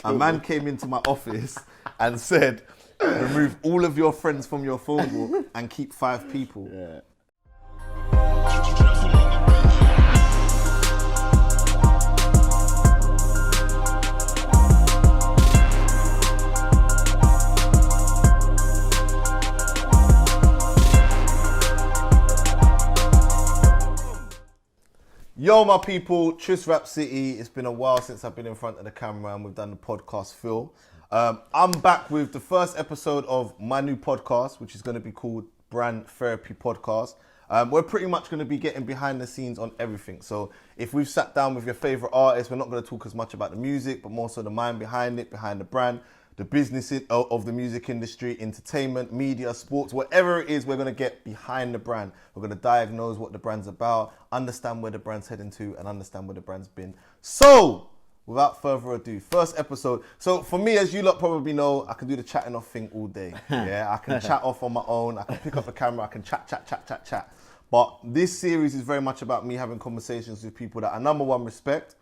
A man came into my office and said, remove all of your friends from your phone book and keep 5 people. Yeah. Yo, my people, Trist Rap City. It's been a while since I've been in front of the camera and we've done the podcast Phil. I'm back with the first episode of my new podcast, which is going to be called Brand Therapy Podcast. We're pretty much going to be getting behind the scenes on everything. So if we've sat down with your favorite artists, we're not going to talk as much about the music, but more so the mind behind it, behind the brand, the business of the music industry, entertainment, media, sports, whatever it is, we're going to get behind the brand. We're going to diagnose what the brand's about, understand where the brand's heading to, and understand where the brand's been. So, without further ado, first episode. So for me, as you lot probably know, I can do the chatting off thing all day. Yeah, I can chat off on my own. I can pick up a camera. I can chat. But this series is very much about me having conversations with people that I, number one, respect.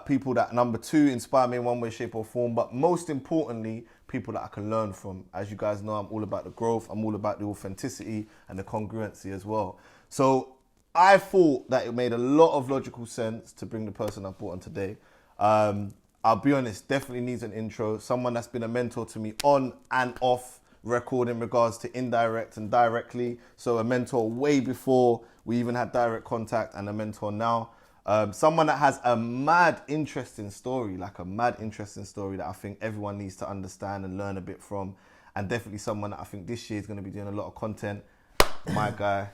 People that, number 2, inspire me in one way, shape or form, but most importantly, people that I can learn from. As you guys know, I'm all about the growth, I'm all about the authenticity and the congruency as well. So I thought that it made a lot of logical sense to bring the person I brought on today. I'll be honest, definitely needs an intro. Someone that's been a mentor to me on and off record in regards to indirect and directly. So a mentor way before we even had direct contact, and a mentor now. Someone that has a mad interesting story that I think everyone needs to understand and learn a bit from, and definitely someone that I think this year is going to be doing a lot of content. My guy,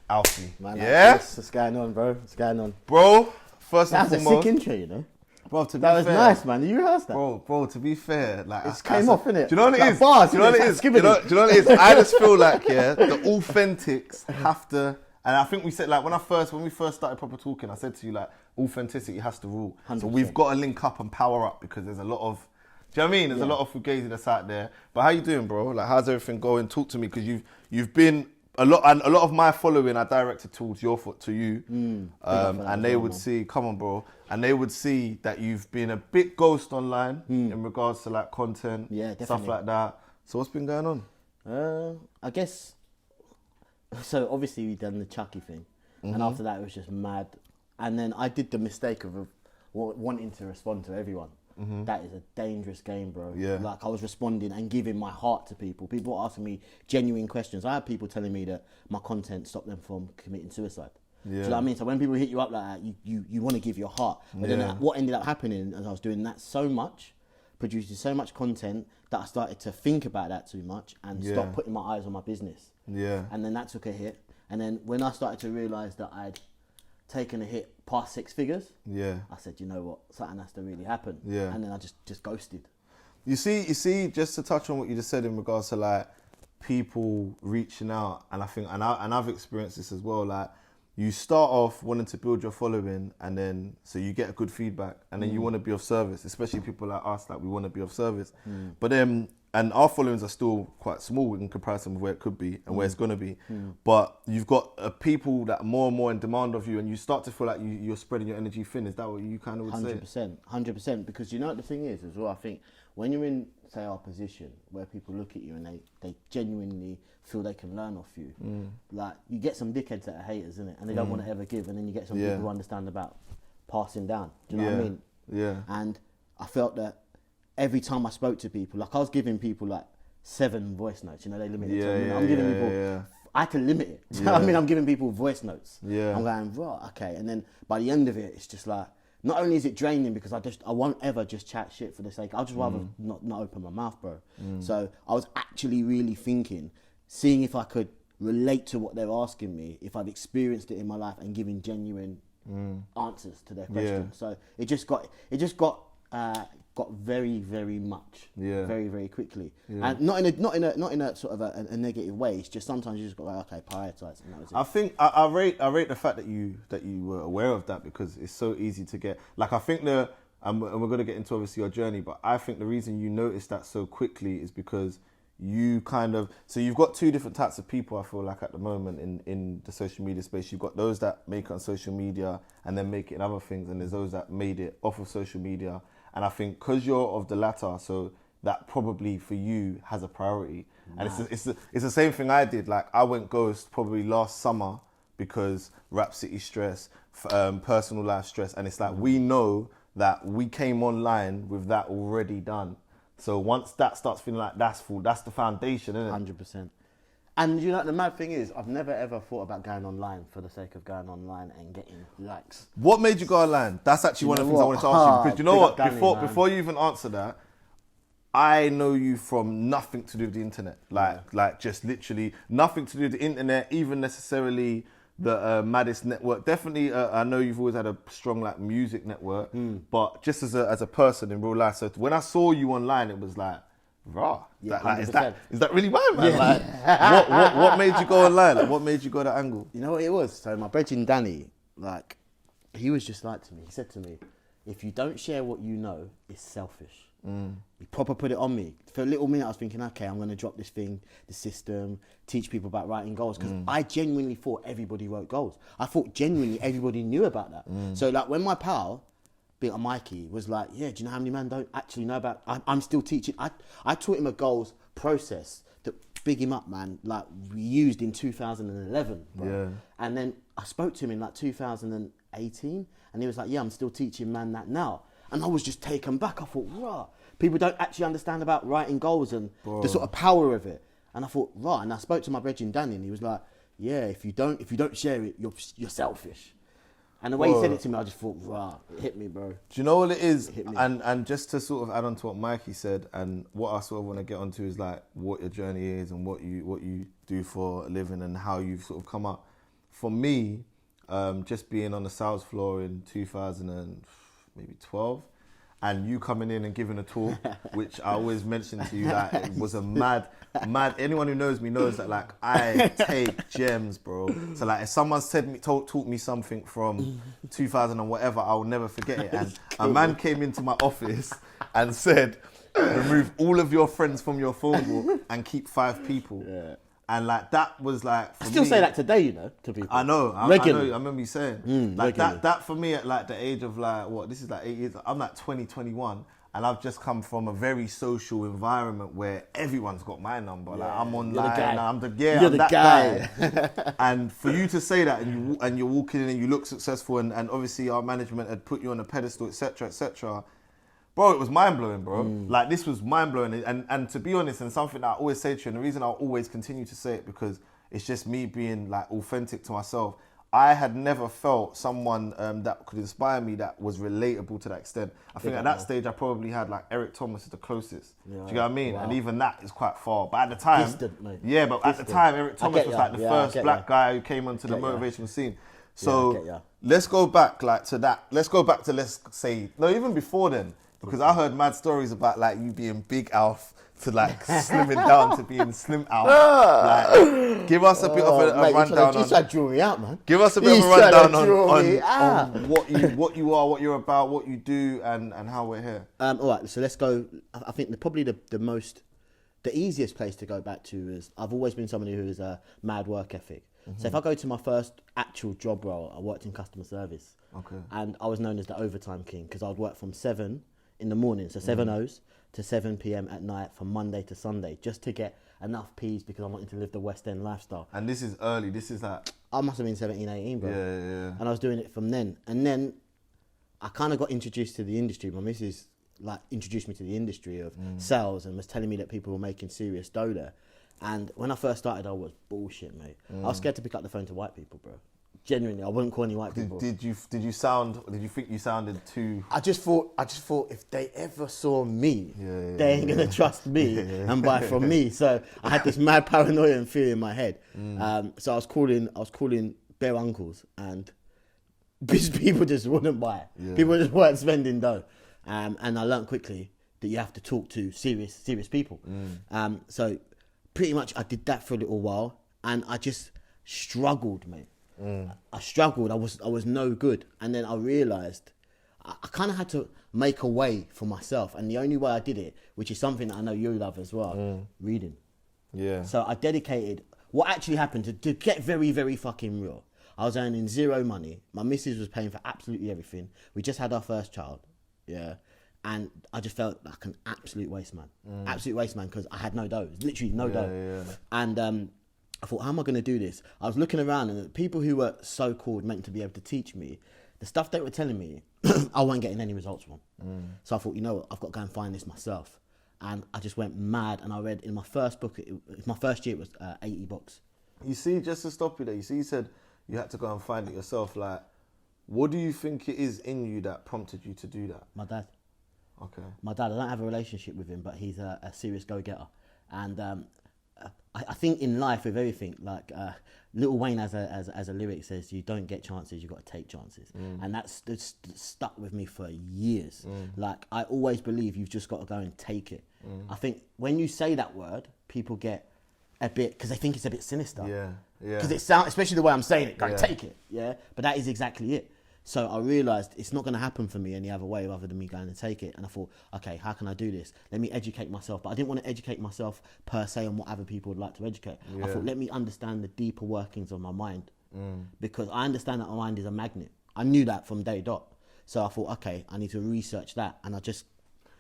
Alphie. Man, yeah? What's going on, bro? What's going on? Bro, first and That was foremost. a sick intro, you know? Bro, to be That was fair, nice, man. Did you rehearse that? Bro, to be fair, like It came off, innit? Do you know what it Like is? bars, do you know what innit? it It's is? Do like you know skibbity. what it is? I just feel like, yeah, the authentics have to, and I think we said, like, when we first started proper talking, I said to you, like, authenticity has to rule. 100%. So we've got to link up and power up, because there's a lot of, do you know what I mean? There's a lot of fugazi that's out there. But how you doing, bro? Like, how's everything going? Talk to me, because you've been a lot of my following I directed towards to you, and they would see, come on, bro, and they would see that you've been a bit ghost online in regards to like content, stuff like that. So what's been going on? I guess, so obviously we done the Chucky thing, and after that it was just mad. And then I did the mistake of wanting to respond to everyone. That is a dangerous game, bro. Yeah. Like, I was responding and giving my heart to people. People were asking me genuine questions. I had people telling me that my content stopped them from committing suicide. Do you know what I mean? So when people hit you up like that, you want to give your heart. But then what ended up happening is I was doing that so much, producing so much content, that I started to think about that too much and stop putting my eyes on my business. Yeah. And then that took a hit. And then when I started to realise that I'd taken a hit past 6 figures, I said, you know what, something has to really happen. And then I just ghosted. You see, just to touch on what you just said in regards to like people reaching out, and I think, and I've experienced this as well. Like, you start off wanting to build your following, and then so you get good feedback, and then you want to be of service, especially people like us. Like, we want to be of service, but then. And our followings are still quite small in comparison with where it could be and where it's going to be. But you've got people that are more and more in demand of you, and you start to feel like you're spreading your energy thin. Is that what you kind of would say? 100%. Because you know what the thing is as well, I think when you're in, say, our position where people look at you and they genuinely feel they can learn off you, like, you get some dickheads that are haters, innit? And they don't want to ever give. And then you get some people who understand about passing down. Do you know what I mean? Yeah. And I felt that every time I spoke to people, like, I was giving people like 7 voice notes, you know, they limit it to a minute. I'm giving people, I had to limit it. Do you know what I mean? I'm giving people voice notes. I'm going, right, okay. And then by the end of it, it's just like, not only is it draining because I won't ever just chat shit for the sake, I'll just rather not open my mouth, bro. So I was actually really thinking, seeing if I could relate to what they're asking me, if I've experienced it in my life, and giving genuine answers to their questions. So it just got very, very much, very, very quickly, and not in a sort of a negative way. It's just sometimes you just got like, okay, prioritize, and that was it. I think I rate the fact that you were aware of that, because it's so easy to get. Like, I think and we're going to get into obviously your journey, but I think the reason you noticed that so quickly is because you kind of, so you've got 2 different types of people, I feel like, at the moment in the social media space. You've got those that make it on social media and then make it in other things, and there's those that made it off of social media And I think because you're of the latter, so that probably for you has a priority. And it's the same thing I did. Like I went ghost probably last summer because Rap City stress, personal life stress. And it's like, we know that we came online with that already done. So once that starts feeling like that's full, that's the foundation, isn't it? 100%. And you know, the mad thing is, I've never ever thought about going online for the sake of going online and getting likes. What made you go online? That's actually one of the things I wanted to ask you. Because you know what? Before you even answer that, I know you from nothing to do with the internet. Like just literally nothing to do with the internet, even necessarily the Maddest network. Definitely, I know you've always had a strong like music network, but just as a person in real life. So when I saw you online, it was like, raw. Yeah, is that really mine, man? Yeah. Like, what made you go online? Like, what made you go that angle? You know what it was? So my brethren Danny, like, he was just like to me. He said to me, if you don't share what you know, it's selfish. He proper put it on me. For a little minute, I was thinking, okay, I'm going to drop this thing, the system, teach people about writing goals. Because I genuinely thought everybody wrote goals. I thought genuinely everybody knew about that. So like when my pal, being a Mikey, was like, yeah, do you know how many men don't actually know about, I'm still teaching. I taught him a goals process that, big him up, man, like we used in 2011, bro. Yeah. And then I spoke to him in like 2018 and he was like, yeah, I'm still teaching man that now. And I was just taken back. I thought, rah, people don't actually understand about writing goals and the sort of power of it. And I thought, rah, and I spoke to my brethren Danny and he was like, yeah, if you don't share it, you're selfish. And the way he said it to me, I just thought, rah, it hit me, bro. Do you know what it is? It hit me. And just to sort of add on to what Mikey said, and what I sort of want to get onto is like what your journey is and what you do for a living and how you've sort of come up. For me, just being on the sales floor in 2012, and you coming in and giving a talk, which I always mention to you that it was a mad. Anyone who knows me knows that like I take gems, bro. So like if someone taught me something from 2000 and whatever, I will never forget it. And a man came into my office and said, remove all of your friends from your phone book and keep 5 people. Yeah. And like that was like for I still me, say that today, you know, to people. I know. I remember you saying like that for me at like the age of like what, this is like 8 years. I'm like 21, and I've just come from a very social environment where everyone's got my number. Like I'm online, I'm that guy. And for you to say that, and you're walking in and you look successful, and obviously our management had put you on a pedestal, etc., etc. Bro, it was mind-blowing, bro. Like, this was mind-blowing. And to be honest, and something that I always say to you, and the reason I'll always continue to say it, because it's just me being, like, authentic to myself. I had never felt someone that could inspire me that was relatable to that extent. I think at that stage, I probably had, like, Eric Thomas is the closest. Yeah, do you know what I mean? Wow. And even that is quite far. But at the time... Distant, mate. Yeah, but at the time, Eric Thomas was, like, the first black guy who came onto the motivational scene. So, let's go back, like, to that. Let's go back to, let's say... No, even before then. Because I heard mad stories about like you being big Alf to like slimming down to being slim Alf. Like, give us a bit of a rundown. He's trying to draw me out, man. Give us a bit of a rundown on what you are, what you're about, what you do, and how we're here. All right, so let's go. I think the easiest place to go back to is I've always been somebody who is a mad work ethic. So if I go to my first actual job role, I worked in customer service. Okay. And I was known as the overtime king because I would work from 7 in the morning, so 7 O's to 7 p.m. at night from Monday to Sunday, just to get enough P's because I wanted to live the West End lifestyle. And this is early, this is like... I must have been 17, 18, bro. Yeah. And I was doing it from then. And then I kind of got introduced to the industry. My missus like introduced me to the industry of sales and was telling me that people were making serious dough there. And when I first started, I was bullshit, mate. I was scared to pick up the phone to white people, bro. Genuinely, I wouldn't call any white people. Did you think you sounded too... I just thought if they ever saw me, they ain't gonna trust me and buy from me. So I had this mad paranoia and fear in my head. So I was calling bare uncles, and people just wouldn't buy it. Yeah. People just weren't spending dough. And I learned quickly that you have to talk to serious people. So pretty much I did that for a little while, and I just struggled, mate. I struggled. I was no good, and then I realised I kind of had to make a way for myself, and the only way I did it, which is something that I know you love as well, reading. Yeah. So I dedicated. What actually happened to get very, very fucking real? I was earning zero money. My missus was paying for absolutely everything. We just had our first child. Yeah. And I just felt like an absolute waste man. Absolute waste man, because I had no dough. Literally no dough. Yeah. And I thought, how am I going to do this? I was looking around, and the people who were so-called meant to be able to teach me, the stuff they were telling me, I wasn't getting any results from. So I thought, you know what, I've got to go and find this myself. And I just went mad, and I read in my first book, my first year, it was 80 books. You see, just to stop you there, you see, you said you had to go and find it yourself. Like, what do you think it is in you that prompted you to do that? My dad. Okay. My dad, I don't have a relationship with him, but he's a serious go-getter. And I think in life with everything, like Lil Wayne as a lyric says, you don't get chances, you got to take chances. And that's stuck with me for years. Like, I always believe you've just got to go and take it. I think when you say that word, people get a bit, because they think it's a bit sinister. Yeah. Because it sounds, especially the way I'm saying it, go and take it. Yeah. But that is exactly it. So I realised it's not going to happen for me any other way other than me going to take it. And I thought, okay, how can I do this? Let me educate myself. But I didn't want to educate myself per se on what other people would like to educate. I thought, let me understand the deeper workings of my mind. Because I understand that my mind is a magnet. I knew that from day dot. So I thought, okay, I need to research that. And I just...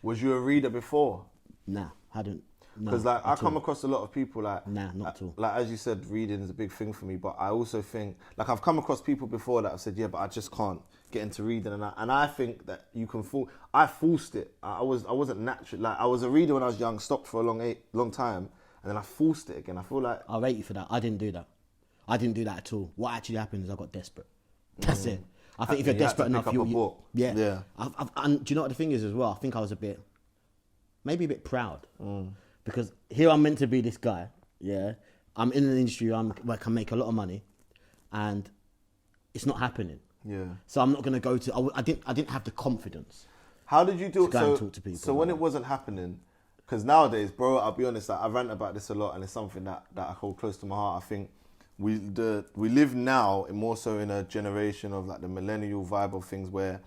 Was you a reader before? Nah, I hadn't. Because like I come across a lot of people like... Nah, not at all. Like as you said, reading is a big thing for me. But I also think... Like I've come across people before that have said, yeah, but I just can't get into reading. And I think that you can fool... I forced it. I wasn't natural. Like I was a reader when I was young, stopped for a long time. And then I forced it again. I feel like... I'll rate you for that. I didn't do that. I didn't do that at all. What actually happened is I got desperate. That's it. I think if you're desperate enough, you yeah. Do you know what the thing is as well? I think I was maybe a bit proud. Because here I'm meant to be this guy, yeah. I'm in an industry where I can make a lot of money, and it's not happening. Yeah. So I'm not going to go to. I didn't have the confidence. How did you do it? And talk to people. So when it wasn't happening, because nowadays, bro, I'll be honest. Like, I rant about this a lot, and it's something that I hold close to my heart. I think we live now more so in a generation of like the millennial vibe of things where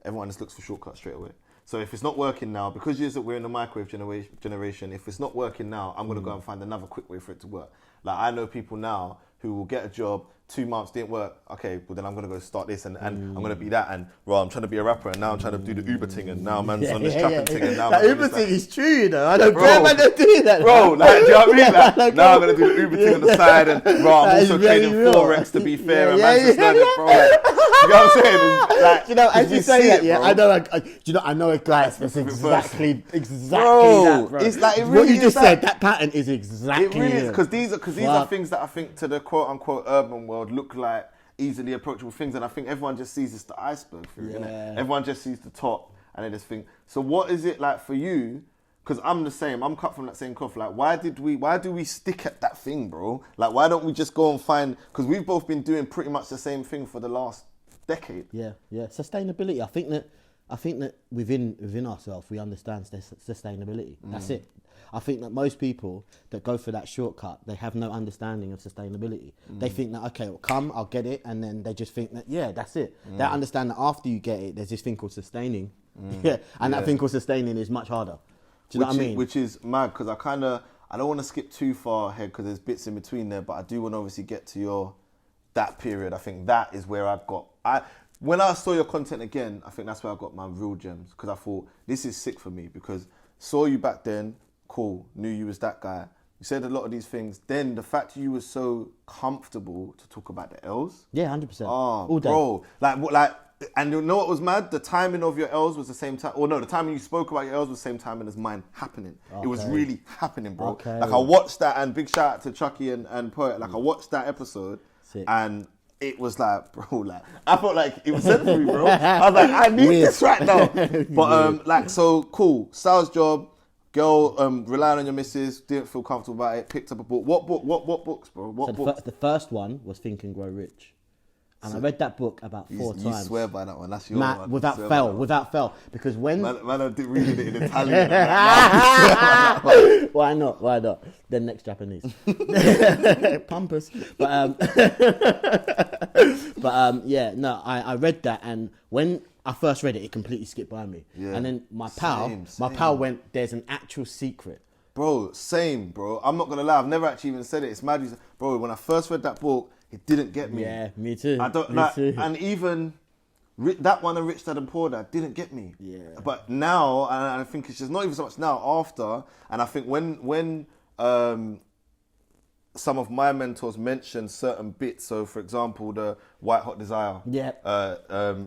everyone just looks for shortcuts straight away. So if it's not working now, because we're in the microwave generation, if it's not working now, I'm going to go and find another quick way for it to work. Like I know people now who will get a job, 2 months didn't work. Okay, well then I'm going to go start this and I'm going to be that. And I'm trying to be a rapper and now I'm trying to do the Uber thing and now man's on this trapping thing and now that Uber thing is true, you know. I don't care man don't do that. Bro, like, do you know what I mean? Like, now I'm going to do the Uber thing on the side and I'm also trading Forex to be fair and man's just learning, bro. You know what I'm saying? Like, you know, as you say that, yeah, I know a guy that's exactly that, bro. It's like, it really what you just said, that pattern is exactly it. Really is, because these are things that I think to the quote unquote urban world look like easily approachable things, and I think everyone just sees this the iceberg through, innit? Everyone just sees the top and they just think, so what is it like for you? Because I'm the same, I'm cut from that same cloth. Like, why do we stick at that thing, bro? Like, why don't we just go and find, because we've both been doing pretty much the same thing for the last decade. Yeah. Sustainability. I think that within ourselves we understand sustainability. That's it. I think that most people that go for that shortcut, they have no understanding of sustainability. They think that, okay, I'll get it, and then they just think that, yeah, that's it. They understand that after you get it, there's this thing called sustaining. That thing called sustaining is much harder. Do you know what I mean? Which is mad, because I don't want to skip too far ahead because there's bits in between there, but I do want to obviously get to that period. I think that is where when I saw your content again, I think that's where I got my real gems, because I thought, this is sick for me, because saw you back then, cool, knew you was that guy. You said a lot of these things. Then the fact you were so comfortable to talk about the L's. Yeah, 100%. Oh, all day. Bro, like, and you know what was mad? The timing of your L's was the same time. Or no, the timing you spoke about your L's was the same timing as mine happening. Okay. It was really happening, bro. Okay. Like I watched that, and big shout out to Chucky and Poet. Like I watched that episode, and it was like, bro, like I felt like it was sent for me, bro. I was like, I need this right now. But like, so cool, sales job. Girl, relying on your missus, didn't feel comfortable about it, picked up a book. What books, bro? What books? The first one was Think and Grow Rich. And I read that book about 4 times. You swear by that one, that's your one. Without fail. Because when... Man, I did reading it in Italian. Why not? Then next Japanese. Pampas. I read that, and when I first read it, it completely skipped by me. Yeah. And then my pal went, there's an actual secret. Bro, same, bro. I'm not going to lie, I've never actually even said it. It's mad. Bro, when I first read that book, it didn't get me. Yeah, me too. And even That one and Rich Dad and Poor Dad didn't get me. Yeah. But now, and I think it's just not even so much now, after, and I think when some of my mentors mentioned certain bits, so for example, the White Hot Desire. Yeah.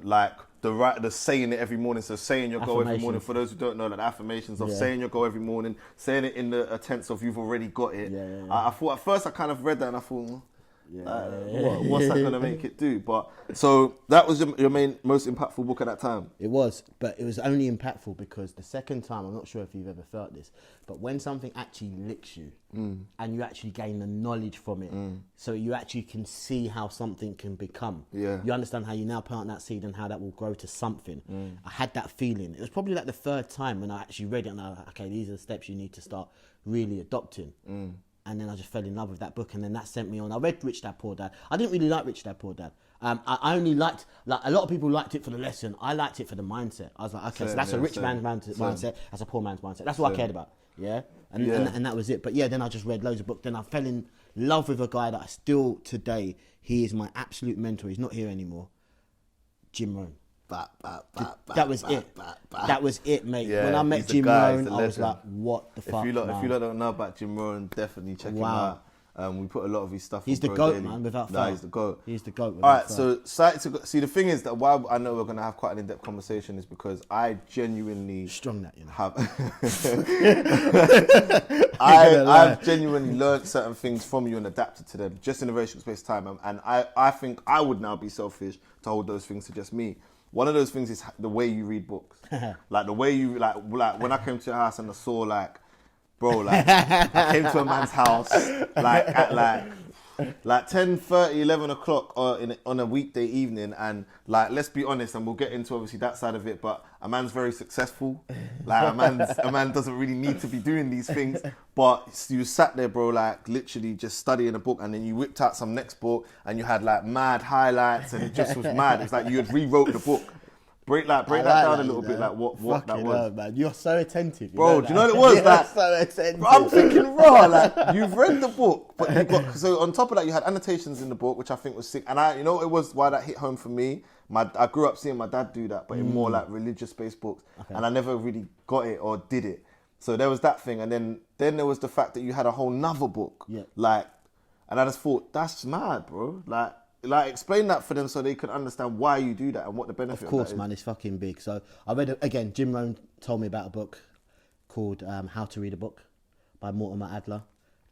Like the saying it every morning, so saying your goal every morning, for those who don't know, like the affirmations of saying your goal every morning, saying it in the tense of you've already got it. I thought at first I kind of read that and I thought, what's that going to make it do? But so that was your most impactful book at that time. It was, but it was only impactful because the second time, I'm not sure if you've ever felt this, but when something actually licks you and you actually gain the knowledge from it, so you actually can see how something can become. Yeah. You understand how you now plant that seed and how that will grow to something. I had that feeling. It was probably like the third time when I actually read it and I was like, okay, these are the steps you need to start really adopting. And then I just fell in love with that book, and then that sent me on. I read Rich Dad Poor Dad. I didn't really like Rich Dad Poor Dad. I only liked, like a lot of people liked it for the lesson. I liked it for the mindset. I was like, okay, so that's a rich man's mindset, that's a poor man's mindset. That's what I cared about, and that was it. But yeah, then I just read loads of books. Then I fell in love with a guy that I still today, he is my absolute mentor. He's not here anymore. Jim Rohn. That was it. That was it, mate. Yeah, when I met Jim Rohn, I was like, what the fuck, if you don't know about Jim Rohn, definitely check him out. We put a lot of his stuff. He's the Pro GOAT, Daily. man, without fail. He's the GOAT. He's the GOAT. All right, so see, the thing is that why I know we're going to have quite an in-depth conversation is because I genuinely strong that, you know. I've genuinely learned certain things from you and adapted to them just in a very short space of time. And I think I would now be selfish to hold those things to just me. One of those things is the way you read books. Like the way you, like when I came to your house and I saw bro, I came to a man's house at 10:30, 11 o'clock on a weekday evening, and let's be honest, and we'll get into obviously that side of it, but a man's very successful. A man doesn't really need to be doing these things, but you sat there, bro, literally just studying a book, and then you whipped out some next book and you had mad highlights, and it just was mad. It's like you had rewrote the book. Break that down a little bit, what that was. Man. You're so attentive. Bro, do you know what it was? You're so attentive. I'm thinking raw, you've read the book, but you got, so on top of that, you had annotations in the book, which I think was sick. And you know what it was, why that hit home for me? I grew up seeing my dad do that, but in more religious-based books. Okay. And I never really got it or did it. So there was that thing. And then there was the fact that you had a whole nother book. Yeah. And I just thought, that's mad, bro. Explain that for them so they can understand why you do that and what the benefit of that is. Man, it's fucking big. So I read, again, Jim Rohn told me about a book called How to Read a Book by Mortimer Adler.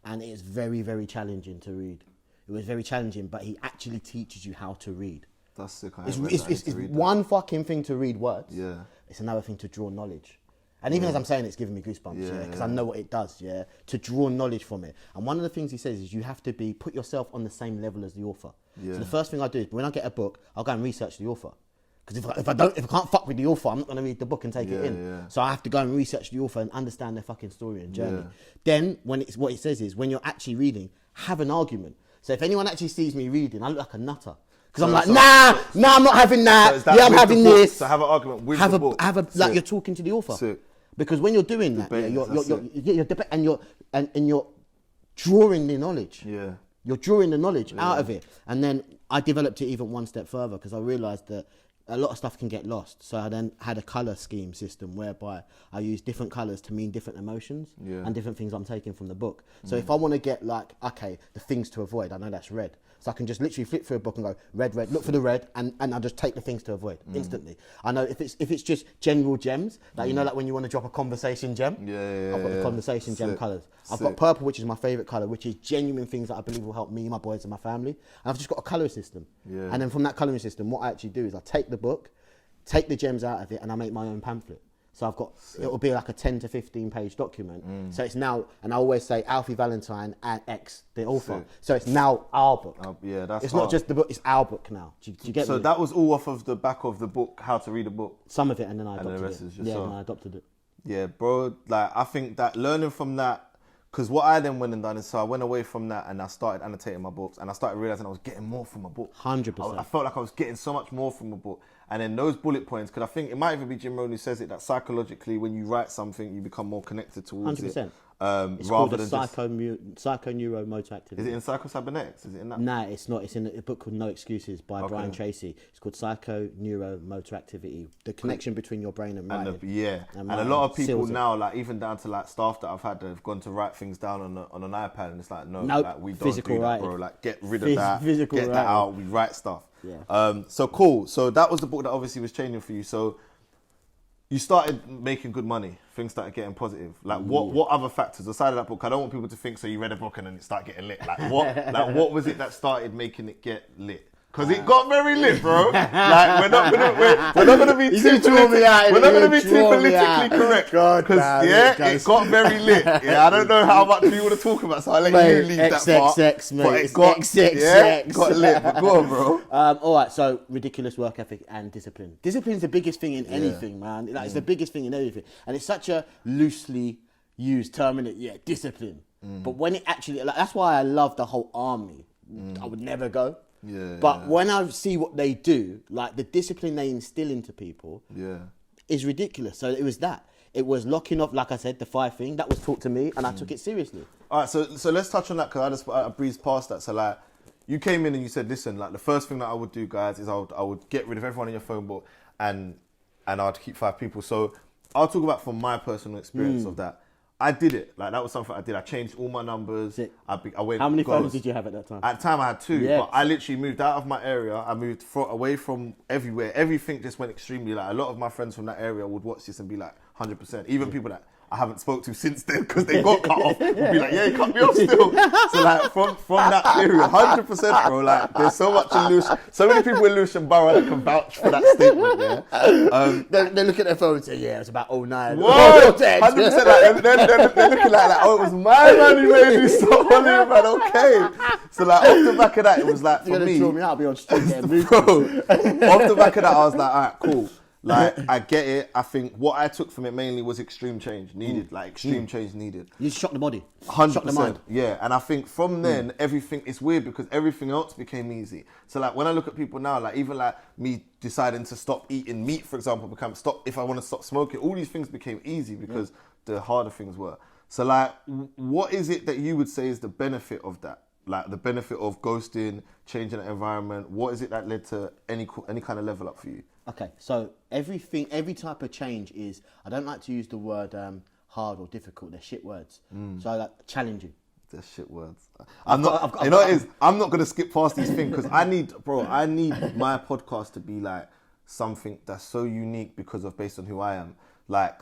And it is very, very challenging to read. It was very challenging, but he actually teaches you how to read. That's sick. It's one fucking thing to read words. Yeah. It's another thing to draw knowledge. And even as I'm saying, it's giving me goosebumps, because I know what it does, to draw knowledge from it. And one of the things he says is you have to put yourself on the same level as the author. Yeah. So the first thing I do is when I get a book, I'll go and research the author. Because if I can't fuck with the author, I'm not going to read the book and take it in. Yeah. So I have to go and research the author and understand their fucking story and journey. Yeah. Then what it says is when you're actually reading, have an argument. So if anyone actually sees me reading, I look like a nutter. Because I'm like, nah, I'm not having that. So I'm having this. So have an argument with the book. Like you're talking to the author. Sick. Because when you're doing that, you're drawing the knowledge. Yeah. You're drawing the knowledge out of it. And then I developed it even one step further because I realised that a lot of stuff can get lost. So I then had a colour scheme system whereby I use different colours to mean different emotions and different things I'm taking from the book. So if I want to get the things to avoid, I know that's red. So I can just literally flip through a book and go, red, look for the red, and I just take the things to avoid instantly. I know if it's just general gems, when you want to drop a conversation gem, I've got the conversation gem colours. I've got purple, which is my favourite colour, which is genuine things that I believe will help me, my boys and my family. And I've just got a colouring system. Yeah. And then from that colouring system, what I actually do is I take the book, take the gems out of it, and I make my own pamphlet. So it'll be like a 10 to 15 page document. So it's now, and I always say Alphie, Valentine and X, the author. So it's now our book. It's not just the book, it's our book now. Do you get me? So that was all off of the back of the book, How to Read a Book? Some of it, and then I adopted and the rest it. Is just then I adopted it. Yeah, bro, I think that learning from that, because what I then went and done is, so I went away from that and I started annotating my books and I started realising I was getting more from a book. 100%. I felt like I was getting so much more from a book. And then those bullet points, because I think it might even be Jim Rohn who says it, that psychologically when you write something, you become more connected towards 100%. it. It's Rather called than psychoneuromotor activity. Is it in Psycho-Cybernetics? Is it in that? Nah, it's not. It's in a book called No Excuses by Brian Tracy. It's called Psychoneuromotor Activity. The connection between your brain and mind. And a lot of people now, like even down to like staff that I've had that have gone to write things down on an iPad, and it's like, no, like, we don't physical do that, writing. bro. Like, get rid of that, Physical get that writing. out. We write stuff. Yeah. So cool. So that was the book that obviously was changing for you. So you started making good money. Things started getting positive. Like what other factors aside of that book? I don't want people to think so you read a book and then it started getting lit. Like what was it that started making it get lit? Because it got very lit, bro. Like we're not gonna be too politically correct. Because it got very lit. Yeah, I don't know how much you want to talk about, so I'll let you leave that part. XXX, mate. But it got lit. But go on, bro. All right, so ridiculous work ethic and discipline. Discipline's the biggest thing in anything, man. Like, it's the biggest thing in everything, and it's such a loosely used term, in it. Discipline. But when it actually, like, that's why I love the whole army. I would never go. But when I see what they do, like the discipline they instill into people, is ridiculous. So it was that. It was locking off, like I said, the 5 thing that was taught to me, and I took it seriously. All right, so let's touch on that because I breezed past that. So like, you came in and you said, listen, like the first thing that I would do, guys, is I would get rid of everyone in your phone book, and I'd keep 5 people. So I'll talk about from my personal experience of that. I did it. Like, that was something I did. I changed all my numbers. I went. How many phones did you have at that time? At the time, I had 2. But I literally moved out of my area. I moved away from everywhere. Everything just went extremely. Like, a lot of my friends from that area would watch this and be like, 100%. Even people that I haven't spoke to since then because they got cut off would be like, yeah, you cut me off still. So like from that period, 100%, bro. Like, there's so much in Lewisham, so many people in Lewisham Borough that can vouch for that statement. Yeah. They look at their phone and say, yeah, it's about 09. Whoa, 100%. Like, they're looking like, oh, it was my man who made me stop on it, man. Okay. So like off the back of that, it was like, for me, draw me out, I'll be on street getting moved. Bro, off the back of that, I was like, all right, cool. Like, I get it. I think what I took from it mainly was extreme change needed. Like, extreme change needed. You shock the body. 100%. Shock the mind. Yeah, and I think from then, everything, it's weird because everything else became easy. So, like, when I look at people now, like, even like me deciding to stop eating meat, for example, if I want to stop smoking, all these things became easy because the harder things were. So, like, what is it that you would say is the benefit of that? Like, the benefit of ghosting, changing the environment, what is it that led to any kind of level up for you? Okay, so every type of change is, I don't like to use the word hard or difficult, they're shit words. So I like challenging. They're shit words. I'm not going to skip past these things because I need my podcast to be like something that's so unique based on who I am. Like,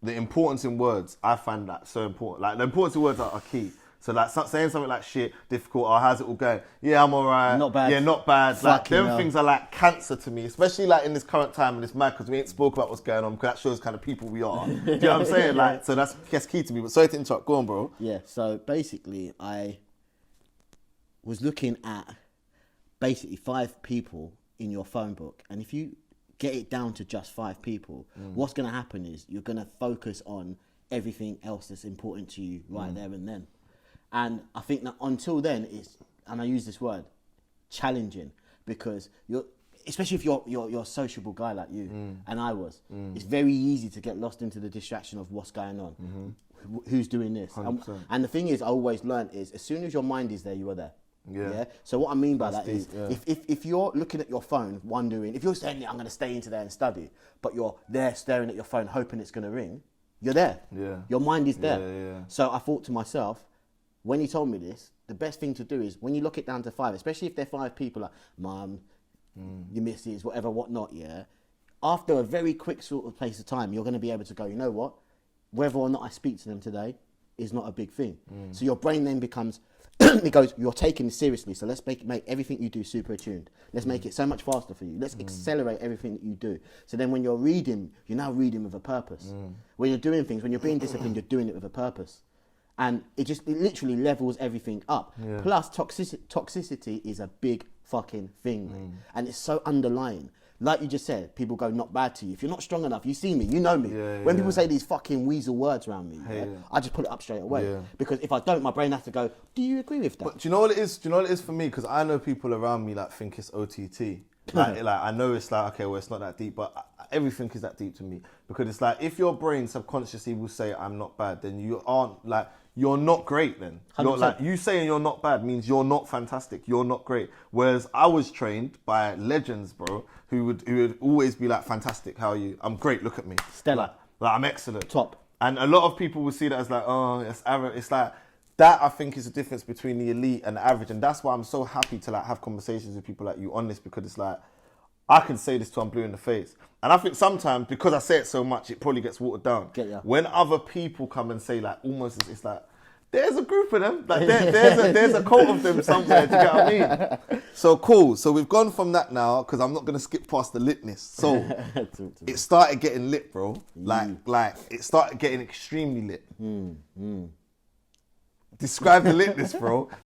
the importance in words, I find that so important. Like, the importance in words are key. So like saying something like shit, difficult, or how's it all going? Yeah, I'm alright. Not bad. Yeah, not bad. Like, Fucking them things are like cancer to me, especially like in this current time and it's mad because we ain't spoke about what's going on because that shows kind of people we are. Do you know what I'm saying? Like, so that's key to me. But sorry to interrupt. Go on, bro. Yeah, so basically I was looking at basically 5 people in your phone book, and if you get it down to just 5 people, what's going to happen is you're going to focus on everything else that's important to you right there and then. And I think that until then, and I use this word, challenging, because especially if you're a sociable guy like you, and I was, it's very easy to get lost into the distraction of what's going on, who's doing this. And the thing is, I always learned is, as soon as your mind is there, you are there. Yeah. So what I mean by that is, if you're looking at your phone, wondering, if you're saying, I'm going to stay into there and study, but you're there staring at your phone, hoping it's going to ring, you're there. Yeah. Your mind is there. Yeah. So I thought to myself, when he told me this, the best thing to do is when you lock it down to 5, especially if they're 5 people, like mum, your missus, whatever, whatnot, yeah. After a very quick sort of place of time, you're going to be able to go, you know what? Whether or not I speak to them today is not a big thing. So your brain then becomes, it goes, you're taking this seriously, so let's make everything you do super attuned. Let's make it so much faster for you. Let's accelerate everything that you do. So then when you're reading, you're now reading with a purpose. When you're doing things, when you're being disciplined, you're doing it with a purpose. And it literally levels everything up. Yeah. Plus, toxicity is a big fucking thing, mate. And it's so underlying. Like you just said, people go, not bad to you. If you're not strong enough, you see me, you know me. When people say these fucking weasel words around me, I just put it up straight away. Yeah. Because if I don't, my brain has to go, do you agree with that? But do you know what it is? Do you know what it is for me? Because I know people around me that think it's OTT. Like I know it's like, okay, well, it's not that deep, but everything is that deep to me. Because it's like, if your brain subconsciously will say, I'm not bad, then you aren't, like, you're not great then. You're, like, you saying you're not bad means you're not fantastic, you're not great. Whereas I was trained by legends, bro, who would always be like, fantastic, how are you? I'm great, look at me. Stellar. Like I'm excellent. Top. And a lot of people will see that as like, oh, it's average. It's like, that I think is the difference between the elite and the average. And that's why I'm so happy to like have conversations with people like you on this, because it's like, I can say this till I'm blue in the face. And I think sometimes, because I say it so much, it probably gets watered down. Get ya. When other people come and say, like, almost, it's like, there's a group of them. Like, there's a cult of them somewhere, do you get what I mean? So, cool. So, we've gone from that now, because I'm not going to skip past the litness. So, it started getting lit, bro. Like, it started getting extremely lit. Describe the litness, bro.